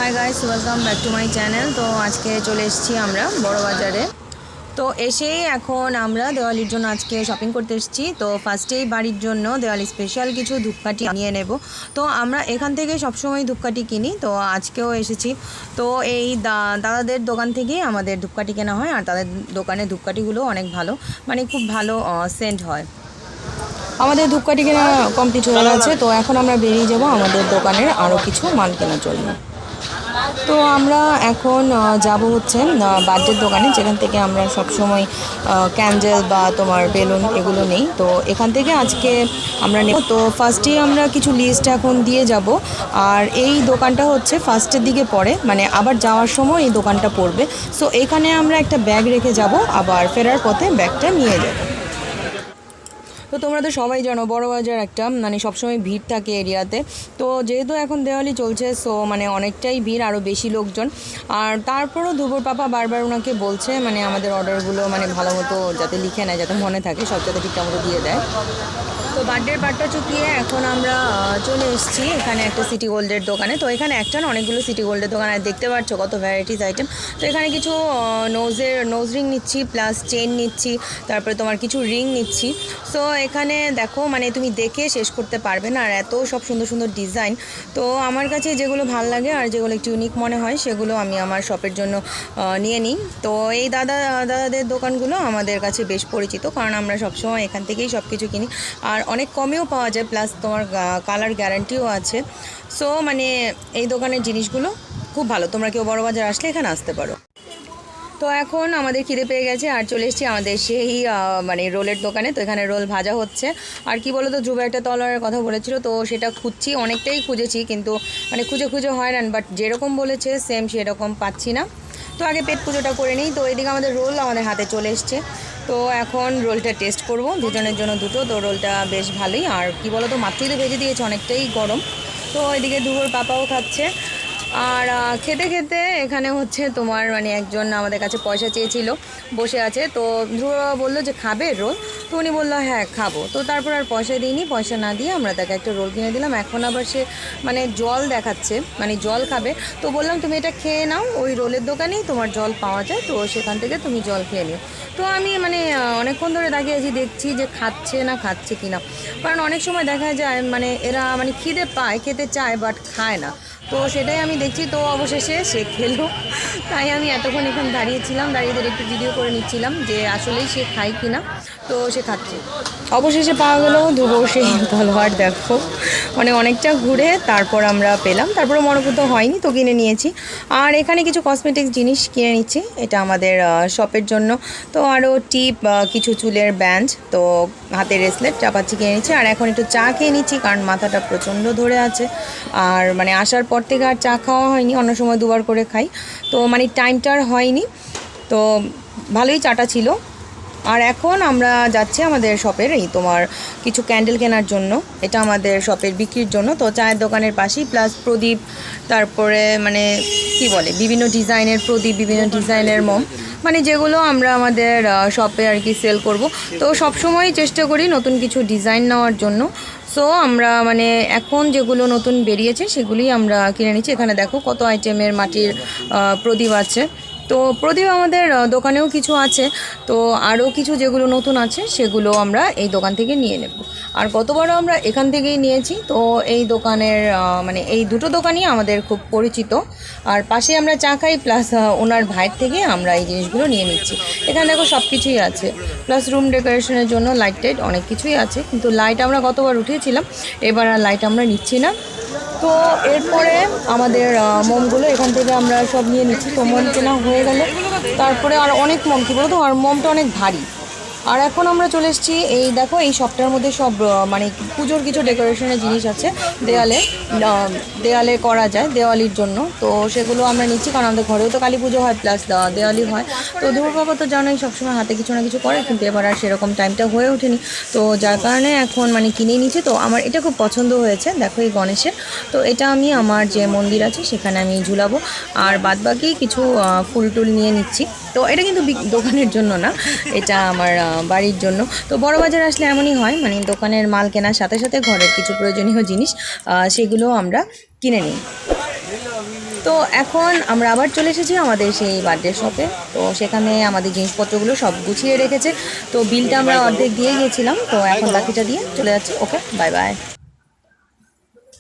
Hi guys, welcome back to my channel. তো আজকে চলে এসেছি আমরা বড় বাজারে। তো এসেই এখন আমরা দেওয়ালির জন্য আজকে শপিং করতে এসেছি। তো ফার্স্টেই বাড়ির জন্য দেওয়ালি স্পেশাল কিছু ধূপকাঠি নিয়ে নেব। তো আমরা এখান থেকে সবসময় ধূপকাঠি কিনি, তো আজকেও এসেছি। তো এই দাদাদের দোকান থেকেই আমাদের ধূপকাঠি কেনা হয়, আর তাদের দোকানে ধূপকাঠিগুলো অনেক ভালো, মানে খুব ভালো সেন্ট হয়। আমাদের ধূপকাঠি কেনা কমপ্লিট হয়ে গেছে। তো এখন আমরা বেরিয়ে যাব আমাদের দোকানের আরও কিছু মাল কেনার জন্য। তো আমরা এখন যাব হচ্ছে বার্থডের দোকানে, যেখান থেকে আমরা সবসময় ক্যান্ডেল বা তোমার বেলুন এগুলো নেই। তো এখান থেকে আজকে আমরা নেব। তো ফার্স্টেই আমরা কিছু লিস্ট এখন দিয়ে যাব, আর এই দোকানটা হচ্ছে ফার্স্টের দিকে পড়ে, মানে আবার যাওয়ার সময় এই দোকানটা পড়বে। সো এখানে আমরা একটা ব্যাগ রেখে যাব, আবার ফেরার পথে ব্যাগটা নিয়ে যাব। তো তোমরা তো সবাই জানো বড়বাজার একটা মানে সবসময় ভিড় থাকে এরিয়াতে। তো যেহেতু এখন দেওয়ালি চলছে, সো মানে অনেকটাই ভিড়, আরও বেশি লোকজন। আর তারপরও ধ্রুবর পাপা বারবার ওনাকে বলছে মানে আমাদের অর্ডারগুলো মানে ভালো মতো যাতে লিখে নেয়, যাতে মনে থাকে, সব যাতে ঠিকঠাক মতো দিয়ে দেয়। তো বার্থডের পার্টটা চুকিয়ে এখন আমরা চলে এসেছি এখানে একটা সিটি গোল্ডের দোকানে। তো এখানে একটা না অনেকগুলো সিটি গোল্ডের দোকান, আর দেখতে পাচ্ছ কত ভ্যারাইটিস আইটেম। তো এখানে কিছু নোজ রিং নিচ্ছি, প্লাস চেন নিচ্ছি, তারপরে তোমার কিছু রিং নিচ্ছি। সো এখানে দেখো মানে তুমি দেখে শেষ করতে পারবে না, আর এত সব সুন্দর সুন্দর ডিজাইন। তো আমার কাছে যেগুলো ভাল লাগে আর যেগুলো একটু ইউনিক মনে হয় সেগুলো আমি আমার শপের জন্য নিয়ে নিই। তো এই দাদাদের দোকানগুলো আমাদের কাছে বেশ পরিচিত, কারণ আমরা সবসময় এখান থেকেই সব কিছু কিনি, আর অনেক কমেও পাওয়া যায়, প্লাস তোমার কালার গ্যারান্টিও আছে। সো মানে এই দোকানের জিনিসগুলো খুব ভালো, তোমরা কেউ বড়বাজার আসলে এখানে আসতে পারো। তো এখন আমাদের খিদে পেয়ে গেছে, আর চলে এসেছি আমাদের সেই মানে রোলের দোকানে। তো এখানে রোল ভাজা হচ্ছে। আর কি বলো তো, ধ্রুব একটা তলোয়ারের কথা বলেছিল, তো সেটা খুঁজছি, অনেকটাই খুঁজেছি, কিন্তু মানে খুঁজে খুঁজে হয় না, বাট যেরকম বলেছে সেম সেরকম পাচ্ছি না। তো আগে পেট পুজোটা করে নিই। তো এদিকে আমাদের রোল আমাদের হাতে চলে এসছে। তো এখন রোলটা টেস্ট করব, দুজনের জন্য দুটো। তো রোলটা বেশ ভালোই, আর কি বলো তো মাত্রই তো ভেজে দিয়েছে, অনেকটাই গরম। তো এদিকে ধ্রুবর পাপাও খাচ্ছে। আর খেতে খেতে এখানে হচ্ছে তোমার মানে একজন আমাদের কাছে পয়সা চেয়েছিল, বসে আছে। তো ধ্রুব বললো যে খাবে রোল, তো উনি বললো হ্যাঁ খাবো। তো তারপর আর পয়সা দিইনি, পয়সা না দিয়ে আমরা তাকে একটা রোল কিনে দিলাম। এখন আবার সে মানে জল দেখাচ্ছে, মানে জল খাবে। তো বললাম তুমি এটা খেয়ে নাও, ওই রোলের দোকানেই তোমার জল পাওয়া যায়, তো সেখান থেকে তুমি জল খেয়ে নিও। তো আমি মানে অনেকক্ষণ ধরে দাঁড়িয়ে আছি, দেখছি যে খাচ্ছে না খাচ্ছে কি না, কারণ অনেক সময় দেখা যায় মানে এরা মানে খিদে পায়, খেতে চায়, বাট খায় না। তো সেটাই আমি দেখছি। তো অবশেষে সে খেলো, তাই আমি এতক্ষণ এখানে দাঁড়িয়েছিলাম, দাঁড়িয়ে একটু ভিডিও করে নিচ্ছিলাম যে আসলেই সে খায় কি না। তো সে খাচ্ছে। অবশেষে পাওয়া গেল ধ্রুব সেই তলোয়ার। দেখো মানে অনেকটা ঘুরে তারপর আমরা পেলাম, তারপরে মনোভূত হয়নি, তো কিনে নিয়েছি। আর এখানে কিছু কসমেটিক্স জিনিস কিনে নিচ্ছি, এটা আমাদের শপের জন্য। তো আরও টিপ, কিছু চুলের ব্যান্ড, তো হাতের রেসলেট, চাপাচ্ছি কিনে নিচ্ছি। আর এখন একটু চা খেয়ে নিচ্ছি, কারণ মাথাটা প্রচণ্ড ধরে আছে। আর মানে আসার পর থেকে আর চা খাওয়া হয়নি, অন্য সময় দুবার করে খাই, তো মানে টাইমটা আর হয়নি। তো ভালোই চাটা ছিল। আর এখন আমরা যাচ্ছি আমাদের শপের এই তোমার কিছু ক্যান্ডেল কেনার জন্য, এটা আমাদের শপের বিক্রির জন্য। তো চায়ের দোকানের পাশেই, প্লাস প্রদীপ, তারপরে মানে কি বলে বিভিন্ন ডিজাইনের প্রদীপ, বিভিন্ন ডিজাইনের মোম, মানে যেগুলো আমরা আমাদের শপে আর কি সেল করব। তো সবসময়ই চেষ্টা করি নতুন কিছু ডিজাইন নেওয়ার জন্য। সো আমরা মানে এখন যেগুলো নতুন বেরিয়েছে সেগুলোই আমরা কিনে নিচ্ছি। এখানে দেখো কত আইটেমের মাটির প্রদীপ আছে। তো প্রদীপ আমাদের দোকানেও কিছু আছে, তো আরও কিছু যেগুলো নতুন আছে সেগুলো আমরা এই দোকান থেকে নিয়ে নেব। আর গতবারও আমরা এখান থেকেই নিয়েছি। তো এই দোকানের মানে এই দুটো দোকানই আমাদের খুব পরিচিত। আর পাশে আমরা চা খাই, প্লাস ওনার ভাইয়ের থেকে আমরা এই জিনিসগুলো নিয়ে নিচ্ছি। এখানে দেখো সব কিছুই আছে, প্লাস রুম ডেকোরেশনের জন্য লাইট টাইট অনেক কিছুই আছে, কিন্তু লাইট আমরা গতবার উঠিয়েছিলাম, এবার আর লাইট আমরা নিচ্ছি না। তো এরপরে আমাদের মোমগুলো এখান থেকে আমরা সব নিয়ে নিচ্ছি। তো মোম কেনা হয়ে গেল, তারপরে আর অনেক মোম, কী বলো তো, আর মোমটা অনেক ভারী। আর এখন আমরা চলে এসেছি এই দেখো এই শপটার মধ্যে সব মানে পুজোর কিছু ডেকোরেশনের জিনিস আছে, দেয়ালে করা যায় দেওয়ালির জন্য। তো সেগুলো আমরা নিচ্ছি, কারণ আমাদের ঘরেও তো কালী পুজো হয়, প্লাস দেওয়ালি হয়। তো ধ্রুব বাবা তো জানোই সবসময় হাতে কিছু না কিছু করে, কিন্তু এবার আর সেরকম টাইমটা হয়ে ওঠেনি। তো যার কারণে এখন মানে কিনেই নিচ্ছি। তো আমার এটা খুব পছন্দ হয়েছে, দেখো এই গণেশের। তো এটা আমি আমার যে মন্দির আছে সেখানে আমি ঝুলাবো, আর বাদবাকি কিছু ফুল টুল নিয়ে নিচ্ছি। তো এটা কিন্তু দোকানের জন্য না, এটা আমার বাড়ির জন্য। তো বড় বাজার আসলে এমনই হয়, মানে দোকানের মাল কেনার সাথে সাথে ঘরের কিছু প্রয়োজনীয় জিনিস সেগুলো আমরা কিনে নিই। তো এখন আমরা আবার চলে এসেছি আমাদের সেই বার্থডে শপে। তো সেখানে আমাদের জিনিসপত্রগুলো সব গুছিয়ে রেখেছে। তো বিলটা আমরা অর্ধেক দিয়ে গিয়েছিলাম, তো এখন বাকিটা দিয়ে চলে যাচ্ছি। ওকে, বাই বাই।